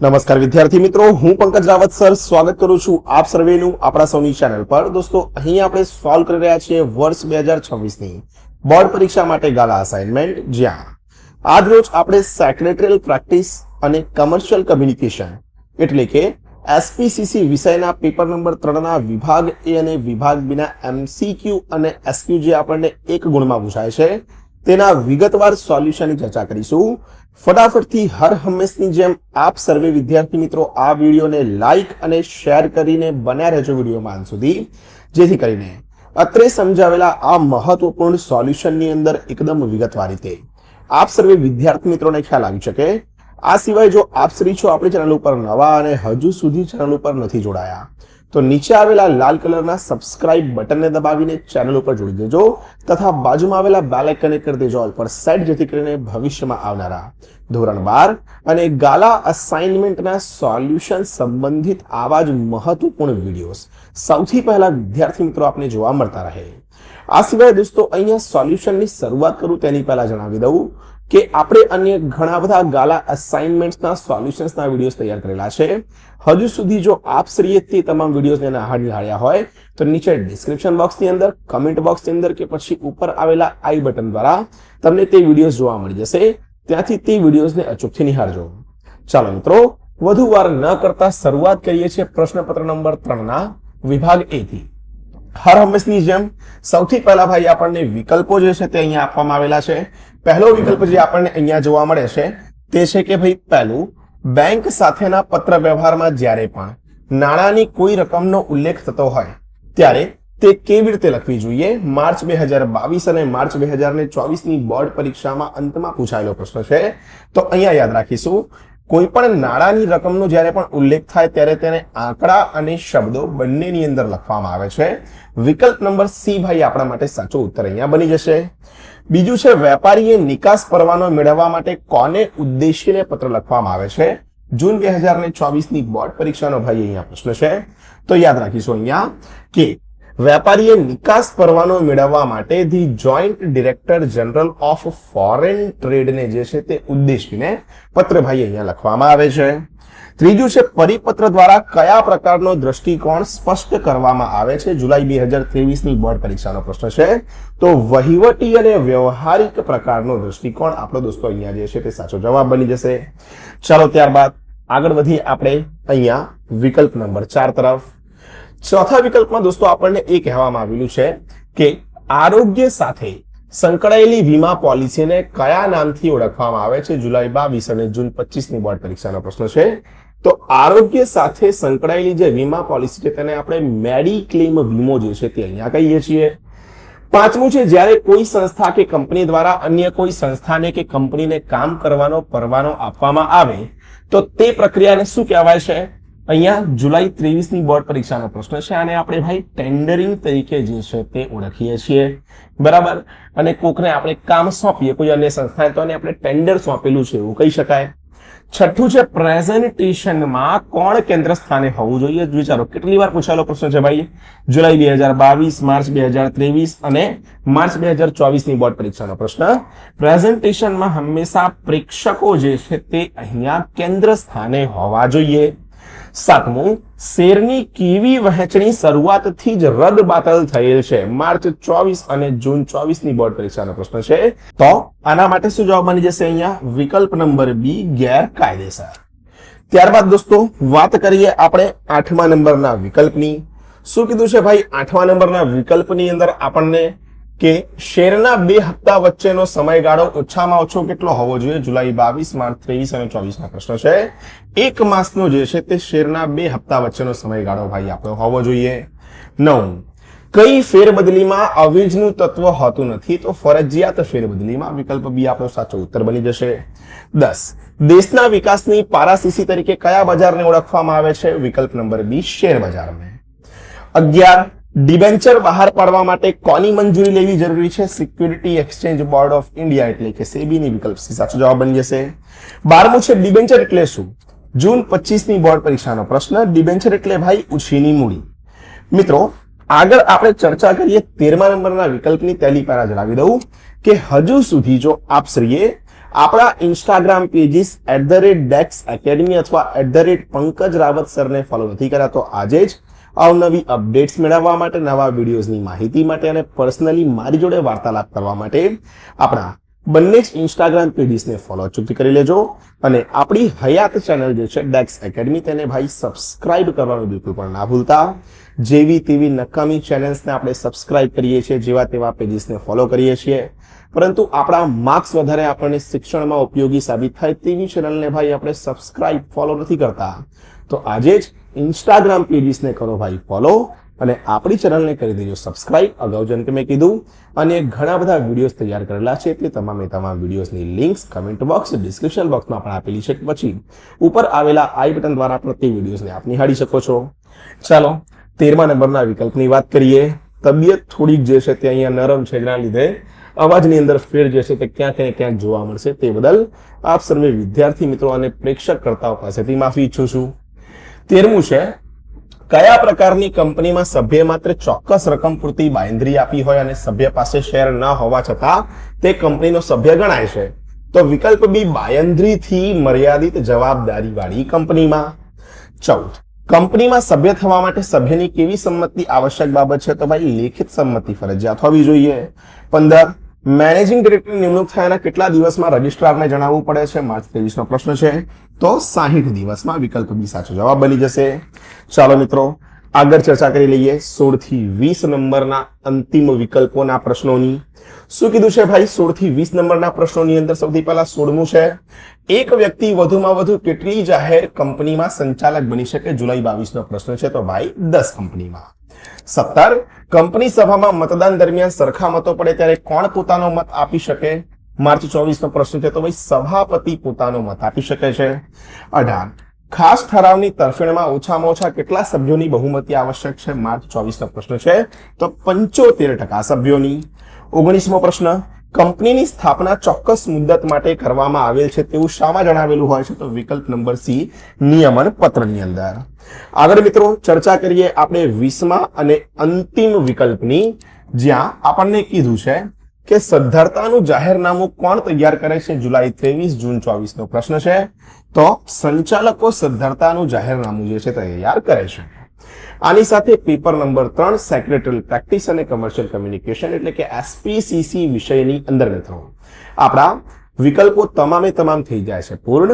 નમસ્કાર વિદ્યાર્થી મિત્રો, હું પંકજ રાવત સર સ્વાગત કરું છું આપ સર્વેનું આપણા સૌની ચેનલ પર। દોસ્તો, અહીં આપણે સોલ્વ કરી રહ્યા છીએ વર્ષ 2026 ની બોર્ડ પરીક્ષા માટે ગાલા અસાઇનમેન્ટ, જ્યાં આજ રોજ આપણે સેક્રેટરીયલ પ્રેક્ટિસ અને કમર્શિયલ કમ્યુનિકેશન એટલે કે એસપીસીસી વિષયના પેપર નંબર 3 ના વિભાગ એ અને વિભાગ બી ના એમસીક્યુ અને એસક્યુ જે આપણને 1 ગુણમાં પૂછાય છે તેના વિગતવાર સોલ્યુશનની ચર્ચા કરીશું। ફટાફટથી હર હંમેશની જેમ આપ સર્વે વિદ્યાર્થી મિત્રો આ વિડીયોને લાઈક અને શેર કરીને બન્યા રહેજો વિડીયોમાં અંત સુધી, જેથી કરીને અત્રે સમજાવેલા આ મહત્વપૂર્ણ સોલ્યુશનની અંદર એકદમ વિગતવાર રીતે આપ સર્વે વિદ્યાર્થી મિત્રોને ખ્યાલ આવી શકે। આ સિવાય જો આપ શ્રી છો આપણી ચેનલ ઉપર નવા અને હજુ સુધી ચેનલ ઉપર નથી જોડાયા તો નીચે આવેલા લાલ કલરના સબસ્ક્રાઇબ બટનને દબાવીને ચેનલ ઉપર જોડી દેજો તથા બાજુમાં આવેલા બેલ આઇકનને કરી દેજો ઓલ પર સેટ, જેથી કરીને ભવિષ્યમાં આવનારા ધોરણ 12 અને ગાલા અસાઇનમેન્ટના સોલ્યુશન સંબંધિત આવા જ મહત્વપૂર્ણ વિડીયોઝ સૌથી પહેલા વિદ્યાર્થી મિત્રો આપને જોવા મળતા રહે। આ સિવાય દોસ્તો અહીંયા સોલ્યુશનની શરૂઆત કરું તેની પહેલા જણાવી દઉં કે આપણે અન્ય ઘણા બધા ગાલા અસાઇનમેન્ટ્સના સોલ્યુશન્સના વિડીયોઝ તૈયાર કરેલા છે। હજુ સુધી જો આપ શ્રીએ તે તમામ વિડીયોઝને નિહાળ્યા હોય તો નીચે ડિસ્ક્રિપ્શન બોક્સની અંદર, કમેન્ટ બોક્સની અંદર કે પછી ઉપર આવેલા આઈ બટન દ્વારા તમને તે વિડીયોઝ જોવા મળી જશે। ત્યાંથી તે વિડીયોઝને અચૂકથી નિહાળજો। ચાલો મિત્રો, વધુ વાર ન કરતા શરૂઆત કરીએ છીએ પ્રશ્નપત્ર નંબર 3 ના વિભાગ એ થી। હર હંમેશની જેમ સૌથી પહેલા ભાઈ આપણને વિકલ્પો જે છે તે અહીંયા આપવામાં આવેલા છે। પહેલો વિકલ્પ જે આપણને અહીંયા જોવા મળે છે તે છે કે ભાઈ પહેલું, બેંક સાથેના પત્ર વ્યવહારમાં જ્યારે પણ નાણાંની કોઈ રકમનો ઉલ્લેખ થતો હોય ત્યારે તે કેવી રીતે લખવી જોઈએ? માર્ચ 2022 અને માર્ચ 2024 ની બોર્ડ પરીક્ષામાં અંતમાં પૂછાયેલો પ્રશ્ન છે, તો અહીંયા યાદ રાખીશું કોઈ પણ નાણાંની રકમનો જ્યારે પણ ઉલ્લેખ થાય ત્યારે તેને આંકડા અને શબ્દો બંનેની અંદર લખવામાં આવે છે। વિકલ્પ નંબર સી ભાઈ આપણા માટે સાચો ઉત્તર અહીંયા બની જશે। બીજું છે, વેપારીએ નિકાસ પરવાનો મેળવવા માટે કોને ઉદ્દેશીને પત્ર લખવામાં આવે છે? જૂન 2024 ની બોર્ડ પરીક્ષાનો ભાઈ અહીંયા પ્રશ્ન છે, તો યાદ રાખીશું અહીંયા કે વેપારીએ નિકાસ પરવાનો મેળવવા માટે the joint director general of foreign ટ્રેડને જે છે તે ઉદ્દેશીને પત્ર ભાઈ અહીંયા લખવામાં આવે છે। ત્રીજું છે, પરિપત્ર દ્વારા કયા પ્રકારનો દ્રષ્ટિકોણ સ્પષ્ટ કરવામાં આવે છે? જુલાઈ 2023 ની બોર્ડ પરીક્ષાનો પ્રશ્ન છે, તો વહીવટી અને વ્યવહારિક પ્રકારનો દ્રષ્ટિકોણ આપણો દોસ્તો અહીંયા જે છે તે સાચો જવાબ બની જશે। ચાલો ત્યારબાદ આગળ વધી આપણે અહીંયા વિકલ્પ નંબર 4 તરફ। ચોથા વિકલ્પમાં દોસ્તો આપણને એ કહેવામાં આવેલું છે કે આરોગ્ય સાથે સંકળાયેલી વીમા પોલિસીને કયા નામથી ઓળખવામાં આવે છે? જુલાઈ 22 અને જૂન 25 ની બોર્ડ પરીક્ષાનો પ્રશ્ન છે, તો આરોગ્ય સાથે સંકળાયેલી જે વીમા પોલિસી છે તેને આપણે મેડિક્લેમ વીમો જે છે તે અહીંયા કહીએ છીએ। પાંચમું છે, જ્યારે કોઈ સંસ્થા કે કંપની દ્વારા અન્ય કોઈ સંસ્થાને કે કંપનીને કામ કરવાનો પરવાનો આપવામાં આવે તો તે પ્રક્રિયાને શું કહેવાય છે? અહીંયા જુલાઈ 23 ની બોર્ડ પરીક્ષાનો પ્રશ્ન છે, આને આપણે ભાઈ ટેન્ડરિંગ તરીકે જે છે તે ઓળખીએ છીએ, બરાબર। અને કોકને આપણે કામ સોંપીએ કોઈ અન્ય સંસ્થાએ તો આને આપણે ટેન્ડર સોંપેલું છે એવું કહી શકાય। છઠ્ઠું છે, પ્રેઝન્ટેશનમાં કોણ કેન્દ્ર સ્થાને હોવું જોઈએ? વિચારો કેટલી વાર પૂછાયેલો પ્રશ્ન છે ભાઈ, જુલાઈ 2022, માર્ચ 2023 અને માર્ચ 2024 ની બોર્ડ પરીક્ષાનો પ્રશ્ન। પ્રેઝન્ટેશનમાં હંમેશા પ્રેક્ષકો જે છે તે અહીંયા કેન્દ્ર સ્થાને હોવા જોઈએ। સાતમું, શેરની કેવી વહેંચણી શરૂઆતથી જ રદબાતલ થયેલ છે? માર્ચ 24 અને જૂન 24 ની બોર્ડ પરીક્ષાનો પ્રશ્ન છે, તો આના માટે શું જવાબ બની જશે? અહીંયા વિકલ્પ નંબર બી, ગેરકાયદેસર। ત્યારબાદ દોસ્તો વાત કરીએ આપણે 8મા નંબરના વિકલ્પની। શું કીધું છે ભાઈ 8મા નંબરના વિકલ્પની અંદર આપણને કે શેરના 2 હપ્તા વચ્ચેનો સમયગાળો ઓછામાં ઓછો કેટલો હોવો જોઈએ? જુલાઈ 22, માર્ચ 23 અને 24 ના પ્રશ્ન છે। 1 માસનો જે છે તે શેરના 2 હપ્તા વચ્ચેનો સમયગાળો ભાઈ આપણો હોવો જોઈએ। 9, કઈ ફેરબદલીમાં અવેજનું તત્વ હોતું નથી? તો ફરજિયાત ફેરબદલીમાં, વિકલ્પ બી આપણો સાચો ઉત્તર બની જશે। 10, દેશના વિકાસની પારાશીશી તરીકે કયા બજારને ઓળખવામાં આવે છે? વિકલ્પ નંબર બી, શેર બજારને। 11, ડિબેન્ચર બહાર પાડવા માટે કોની મંજૂરી લેવી જરૂરી છે? Security exchange board of India એટલે કે સેબી ની, વિકલ્પ સી સાચો જવાબ બની જશે। 12મું છે, ડિબેન્ચર એટલે શું? જૂન 25 ની બોર્ડ પરીક્ષાનો પ્રશ્ન। ડિબેન્ચર એટલે ભાઈ ઉછીની મૂડી। મિત્રો આગળ આપણે ચર્ચા કરીએ 13મા નંબરના વિકલ્પની, તેની પહેલા જણાવી દઉં કે હજુ સુધી જો આપ શ્રીએ આપણા ઇન્સ્ટાગ્રામ પેજીસ @dex academy અથવા @પંકજ રાવત સરને ફોલો નથી કર્યા તો આજે જ અવનવી અપડેટ્સ મેળવવા માટે, નવા વિડીયોઝની માહિતી માટે અને પર્સનલી મારી જોડે વાર્તાલાપ કરવા માટે આપણા બંને જ ઇન્સ્ટાગ્રામ પેજીસને ફોલો ચોક્કસ કરી લેજો અને આપણી હયાત ચેનલ જે છે ડેક્સ એકેડમી તેને ભાઈ સબસ્ક્રાઇબ કરવાનું બિલકુલ પણ ના ભૂલતા. જેવી તેવી નકામી ચેનલ્સને આપણે સબસ્ક્રાઇબ કરીએ છીએ, જેવા તેવા પેજીસને ફોલો કરીએ છીએ, પરંતુ આપણા માર્ક્સ વધારે આપણને શિક્ષણમાં ઉપયોગી સાબિત થાય તેવી ચેનલને ભાઈ આપણે સબસ્ક્રાઇબ ફોલો નથી કરતા. તો આજે જ ઇન્સ્ટાગ્રામ પેજીસને કરો ભાઈ ફોલો અને આપણી ચેનલને કરી દેજો સબસ્ક્રાઇબ. અગાઉ જેમ કે મેં કીધું અને ઘણા બધા વિડીયોઝ તૈયાર કરેલા છે, તે તમામ વિડીયોઝની લિંક્સ કમેન્ટ બોક્સ, ડિસ્ક્રિપ્શન બોક્સમાં પણ આપેલી છે. પછી ઉપર આવેલા આઈ બટન દ્વારા પણ તે વિડીયોઝને આપ નિહાળી શકો છો. ચાલો 13મા નંબરના વિકલ્પની વાત કરીએ. તબિયત થોડીક જે છે તે અહીંયા નરમ છે, જેના લીધે અવાજની અંદર ફેર જે છે તે ક્યાંક ને ક્યાંક જોવા મળશે. તે બદલ આપ સર્વે વિદ્યાર્થી મિત્રો અને પ્રેક્ષક કરતાઓ પાસેથી માફી ઈચ્છું છું. 13મું છે, કયા પ્રકારની કંપનીમાં સભ્ય માત્ર ચોક્કસ રકમ પૂરતી બાંયધરી આપી હોય અને સભ્ય પાસે શેર ન હોવા છતાં તે કંપનીનો સભ્ય ગણાય છે? તો વિકલ્પ બી, બાંયધરીથી મર્યાદિત જવાબદારી વાળી કંપનીમાં. 14, કંપનીમાં સભ્ય થવા માટે સભ્યની કેવી સંમતિ આવશ્યક બાબત છે? તો ભાઈ લેખિત સંમતિ ફરજિયાત હોવી જોઈએ. 15, મેનેજિંગ ડિરેક્ટરની નિમણૂક થયાના કેટલા દિવસમાં રજિસ્ટ્રારને જણાવવું પડે છે? માર્ચ 23નો પ્રશ્ન છે, તો 60 દિવસમાં. વિકલ્પ બી સાચો જવાબ બની જશે. ચાલો મિત્રો આગળ ચર્ચા કરી લઈએ 16 થી 20 નંબરના અંતિમ વિકલ્પોના પ્રશ્નોની. શું કીધું છે ભાઈ 16 થી 20 નંબરના પ્રશ્નોની અંદર? સૌથી પહેલા 16મું છે, એક વ્યક્તિ વધુમાં વધુ કેટલી જાહેર કંપનીમાં સંચાલક બની શકે? જુલાઈ 22નો પ્રશ્ન છે, તો ભાઈ 10 કંપનીમાં. 17, કંપની સભામાં મતદાન દરમિયાન સરખા મતો પડે ત્યારે કોણ પોતાનો મત આપી શકે? માર્ચ 24નો પ્રશ્ન છે, તો ભાઈ સભાપતિ પોતાનો મત આપી શકે છે. 18, ખાસ ઠરાવની તરફેણમાં ઓછામાં ઓછા કેટલા સભ્યોની બહુમતી આવશ્યક છે? માર્ચ 24નો પ્રશ્ન છે, તો 75% સભ્યોની. 19મો પ્રશ્ન, કંપનીની સ્થાપના ચોક્કસ મુદ્દત માટે કરવામાં આવેલ છે તેવું શામાં જણાવેલું હોય છે? તો વિકલ્પ નંબર સી, નિયમન પત્રની અંદર. આગળ મિત્રો ચર્ચા કરીએ આપણે 20મા અને અંતિમ વિકલ્પની, જ્યાં આપણને કીધું છે કે સદ્ધરતાનું જાહેરનામું કોણ તૈયાર કરે છે? જુલાઈ 23, જૂન 24નો પ્રશ્ન છે, તો સંચાલકો સદ્ધરતાનું જાહેરનામું જે છે તૈયાર કરે છે. આની સાથે પેપર નંબર 3 સેક્રેટરી પ્રેક્ટિસ અને કમર્શિયલ કમ્યુનિકેશન એટલે કે SPCC વિષયની અંદર મિત્રો આપણા વિકલ્પો તમામે તમામ થઈ જાય છે પૂર્ણ.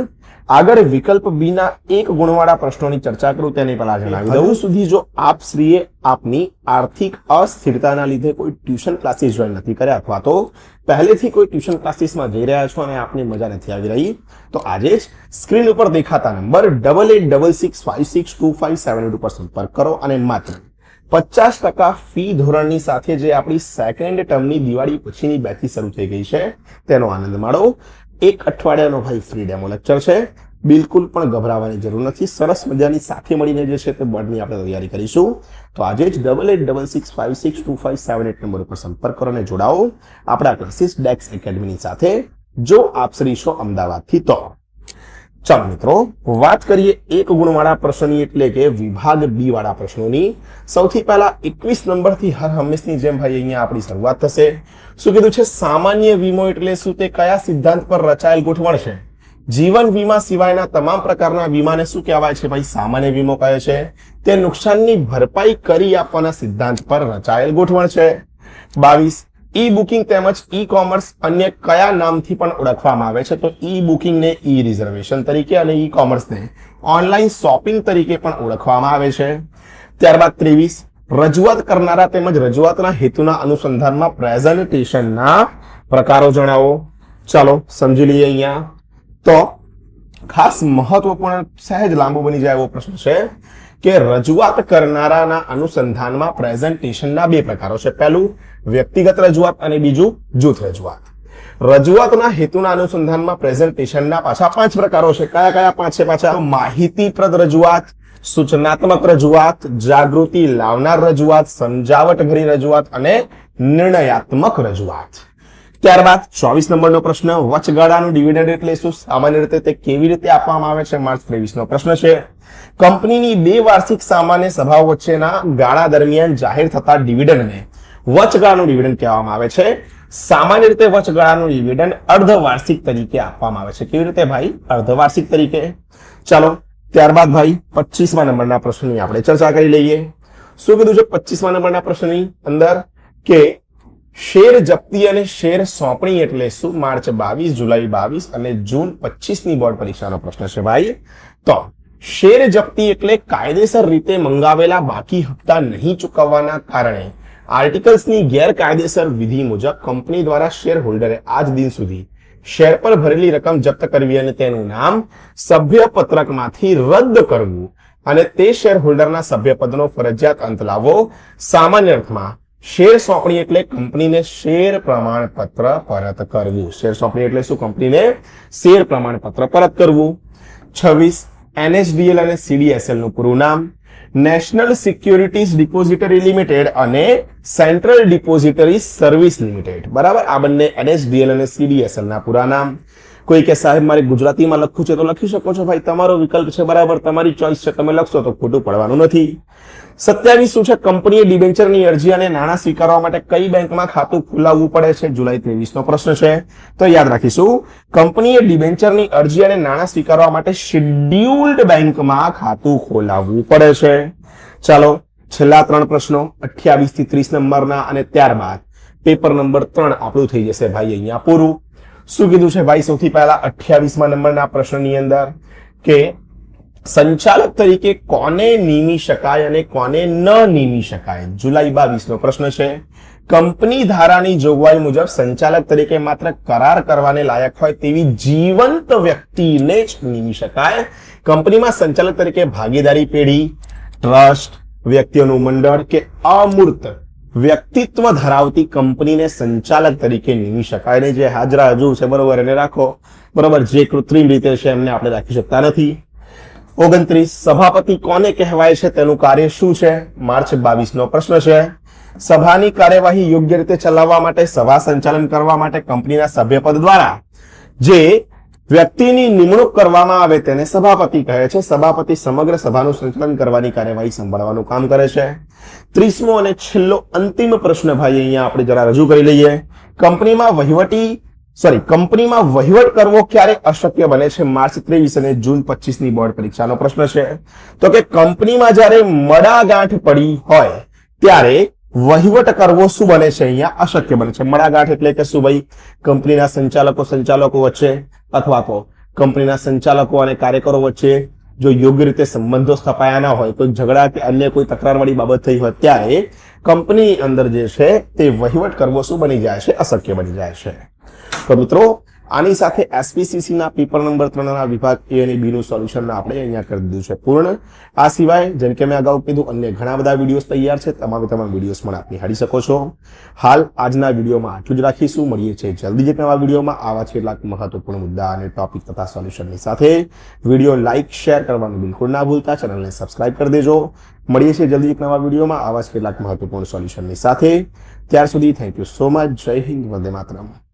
આગળ વિકલ્પ બી ના 1 ગુણવાળા પ્રશ્નોની ચર્ચા કરું તેની પહેલા જણાવી દઉં, સુધી જો આપ શ્રીએ આપની આર્થિક અસ્થિરતાના લીધે કોઈ ટ્યુશન ક્લાસીસ જોઈન નથી કર્યા અથવા તો પહેલેથી કોઈ ટ્યુશન ક્લાસીસમાં જઈ રહ્યા છો અને આપની મજા નથી આવી રહી, તો આજે જ સ્ક્રીન ઉપર દેખાતા નંબર 8866562578 ઉપર સંપર્ક કરો અને માત્ર 50% ફી ધોરણની સાથે જે આપણી સેકન્ડ ટર્મની દિવાળી પછીની બેચી શરૂ થઈ ગઈ છે તેનો આનંદ માણો. 1 અઠવાડિયાનો ભાઈ ફ્રી ડેમો લેક્ચર છે, બિલકુલ પણ ગભરાવાની જરૂર નથી. સરસ મજાની સાથે મળીને જે છે તે બોર્ડની આપણે તૈયારી કરીશું. તો આજે જ 8866562578 નંબર ઉપર સંપર્ક કરો અને જોડાઓ આપણા ક્લાસીસ ડેક્સ એકેડમીની સાથે, જો આપ શ્રી છો અમદાવાદથી તો. ચાલો મિત્રો વાત કરીએ 1 ગુણવાળા પ્રશ્નની એટલે કે વિભાગ બી વાળા પ્રશ્નોની. સૌથી પહેલા 21 નંબરથી હર હંમેશની જેમ ભાઈ અહીંયા આપણી શરૂઆત થશે. શું કીધું છે? સામાન્ય વીમો એટલે શું? તે કયા સિદ્ધાંત પર રચાયેલ ગોઠવણ છે? જીવન વીમા સિવાયના તમામ પ્રકારના વીમાને શું કહેવાય છે ભાઈ? સામાન્ય વીમો કહે છે. તે નુકસાનની ભરપાઈ કરી આપવાના સિદ્ધાંત પર રચાયેલ ગોઠવણ છે. 22, ઈ બુકિંગ તેમજ ઈ કોમર્સ અન્ય કયા નામથી પણ ઓળખવામાં આવે છે? તો ઈ બુકિંગને ઈ રિઝર્વેશન તરીકે અને ઈ કોમર્સને ઓનલાઈન શોપિંગ તરીકે પણ ઓળખવામાં આવે છે. ત્યારબાદ 23, રજૂઆત કરનારા તેમજ રજૂઆતના હેતુના અનુસંધાનમાં પ્રેઝન્ટેશનના પ્રકારો જણાવો. ચાલો સમજી લઈએ અહીંયા. તો ખાસ મહત્વપૂર્ણ, સહેજ લાંબો બની જાય એવો પ્રશ્ન છે કે રજૂઆત કરનારાના અનુસંધાનમાં પ્રેઝન્ટેશનના 2 પ્રકારો છે. પહેલું વ્યક્તિગત રજૂઆત અને બીજું જૂથ રજૂઆત. રજૂઆતના હેતુના અનુસંધાનમાં પ્રેઝન્ટેશનના પાછા 5 પ્રકારો છે. કયા કયા 5 છે પાછા? માહિતીપ્રદ રજૂઆત, સૂચનાત્મક રજૂઆત, જાગૃતિ લાવનાર રજૂઆત, સમજાવટભરી રજૂઆત અને નિર્ણયાત્મક રજૂઆત. ત્યારબાદ 24 નંબરનો પ્રશ્ન, વચગાળાનું ડિવિડન્ડ એટલે શું? સામાન્ય રીતે તે કેવી રીતે આપવામાં આવે છે? માર્ચ 23નો પ્રશ્ન છે. કંપનીની 2 વાર્ષિક સામાન્ય સભાઓ વચ્ચેના ગાળા દરમિયાન જાહેર થતા ડિવિડન્ડને વચગાળાનું ડિવિડન્ડ કહેવામાં આવે છે. સામાન્ય રીતે વચગાળાનું ડિવિડન્ડ અર્ધવાર્ષિક તરીકે આપવામાં આવે છે. કેવી રીતે ભાઈ? અર્ધવાર્ષિક તરીકે. ચાલો ત્યારબાદ ભાઈ 25મા નંબરના પ્રશ્નની આપણે ચર્ચા કરી લઈએ. શું કીધું છે 25મા નંબરના પ્રશ્નની અંદર કે શેર જપ્તી અને શેર સોંપણી એટલે શું? માર્ચ 22, જુલાઈ 22 અને જૂન 25 ની બોર્ડ પરીક્ષાનો પ્રશ્ન છે ભાઈ. તો શેર જપ્તી એટલે કાયદેસર રીતે મંગાવેલા બાકી હપ્તા નહીં ચૂકવવાના કારણે આર્ટિકલ્સની ગેરકાયદેસર વિધિ મુજબ કંપની દ્વારા શેર હોલ્ડરે આજ દિન સુધી શેર પર ભરેલી રકમ જપ્ત કરવી અને તેનું નામ સભ્યપત્રકમાંથી રદ કરવું અને તે શેર હોલ્ડરના સભ્યપદનો ફરજિયાત અંત લાવવો. સામાન્ય અર્થમાં શેર સોંપણી એટલે કંપનીને શેર પ્રમાણપત્ર પરત કરવું. શેર સોંપણી એટલે શું? કંપનીને શેર પ્રમાણપત્ર પરત કરવું. 26 NSDL અને CDSL નું પૂરું નામ નેશનલ સિક્યોરિટીઝ ડિપોઝિટરી લિમિટેડ અને સેન્ટ્રલ ડિપોઝિટરી સર્વિસ લિમિટેડ. બરાબર, આ બંને NSDL અને CDSL ના પૂરા નામ. કોઈ કે સાહેબ મારે ગુજરાતીમાં લખવું છે તો લખી શકો છો ભાઈ, તમારો વિકલ્પ છે. બરાબર, તમારી ચોઈસ છે, તમે લખશો તો ખોટું પડવાનું નથી. 27 શું છે? કંપનીએ ડિબેન્ચરની અરજી અને નાણાં સ્વીકારવા માટે કઈ બેંકમાં ખાતું ખોલાવવું પડે છે? જુલાઈ 23 નો પ્રશ્ન છે, તો યાદ રાખીશું. કંપનીએ ડિબેન્ચરની અરજી અને નાણાં સ્વીકારવા માટે શેડ્યુલ્ડ બેંકમાં ખાતું ખોલાવવું પડે છે. ચાલો છેલ્લા 3 પ્રશ્નો 28 થી 30 નંબરના અને ત્યારબાદ પેપર નંબર 3 આપણું થઈ જશે ભાઈ અહીંયા પૂરું. શું કીધું છે ભાઈ? સૌથી પહેલા 28મા નંબરના પ્રશ્નની અંદર કે સંચાલક તરીકે કોને નિમી શકાય અને કોને ન નિમી શકાય? જુલાઈ 22 નો પ્રશ્ન છે. કંપની ધારાની જોગવાઈ મુજબ સંચાલક તરીકે માત્ર કરાર કરવાને લાયક હોય તેવી જીવંત વ્યક્તિને જ નિમી શકાય. કંપનીમાં સંચાલક તરીકે ભાગીદારી પેઢી, ટ્રસ્ટ, વ્યક્તિઓનું મંડળ કે અમૂર્ત વ્યક્તિત્વ ધરાવતી કંપનીને સંચાલક તરીકે નિમી શકાય નહીં. જે હાજરા હજુ છે બરોબર એને રાખો. બરોબર, જે કૃત્રિમ રીતે છે એમને આપણે રાખી શકતા નથી. 29 સભાપતિ કોને કહેવાય છે? તેનું કાર્ય શું છે? માર્ચ 22 નો પ્રશ્ન છે. સભાની કાર્યવાહી યોગ્ય રીતે ચલાવવા માટે સભા સંચાલન કરવા માટે કંપનીના સભ્યપદ દ્વારા જે વ્યક્તિની નિમણૂક કરવામાં આવે તેને સભાપતિ કહે છે. સભાપતિ સમગ્ર સભાનું સંચાલન કરવાની કાર્યવાહી સંભાળવાનું કામ કરે છે. 30મો અને છેલ્લો અંતિમ પ્રશ્ન ભાઈ અહીંયા આપણે જરા રજૂ કરી લઈએ. કંપનીમાં વહીવટ કરવો ક્યારે અશક્ય બને છે? માર્ચ 23 અને જૂન 25 ની બોર્ડ પરીક્ષાનો પ્રશ્ન છે. તો કે કંપનીમાં જ્યારે મડાગાંઠ પડી હોય ત્યારે વહીવટ કરવો શું બને છે? અહીંયા અશક્ય બને છે. મડાગાંઠ એટલે કે શું ભાઈ? કંપનીના સંચાલકો વચ્ચે અથવા તો કંપનીના સંચાલકો અને કાર્યકરો વચ્ચે જો યોગ્ય રીતે સંબંધો સ્થપાયા ના હોય, કોઈ ઝઘડા કે અન્ય કોઈ તકરારવાળી બાબત થઈ હોય ત્યારે કંપની અંદર જે છે તે વહીવટ કરવો શું બની જાય છે? અશક્ય બની જાય છે. તો મિત્રો આની સાથે SPCC ના પેપર નંબર 3 ના વિભાગ A અને B નું સોલ્યુશન આપણે અહીંયા કરી દીધું છે પૂર્ણ. આ સિવાય જેમ કે મેં અગાઉ કીધું અન્ય ઘણા બધા વિડીયોઝ તૈયાર છે, તમામ વિડીયોઝ પણ આપ નિહાળી શકો છો. હાલ આજના વિડીયોમાં આટલું જ રાખીશું. મળીએ છીએ જલ્દી જ એક નવા વિડીયોમાં આવા જ કેટલાક મહત્વપૂર્ણ મુદ્દા અને ટોપિક તથા સોલ્યુશનની સાથે. વિડીયો લાઇક શેર કરવાનું બિલકુલ ના ભૂલતા, ચેનલને સબસ્ક્રાઇબ કરી દેજો. મળીએ છીએ જલ્દી એક નવા વિડીયોમાં આવા જ કેટલાક મહત્વપૂર્ણ સોલ્યુશનની સાથે. ત્યાર સુધી થેન્ક યુ સો મચ. જય હિન્દ, વંદે માતરમ.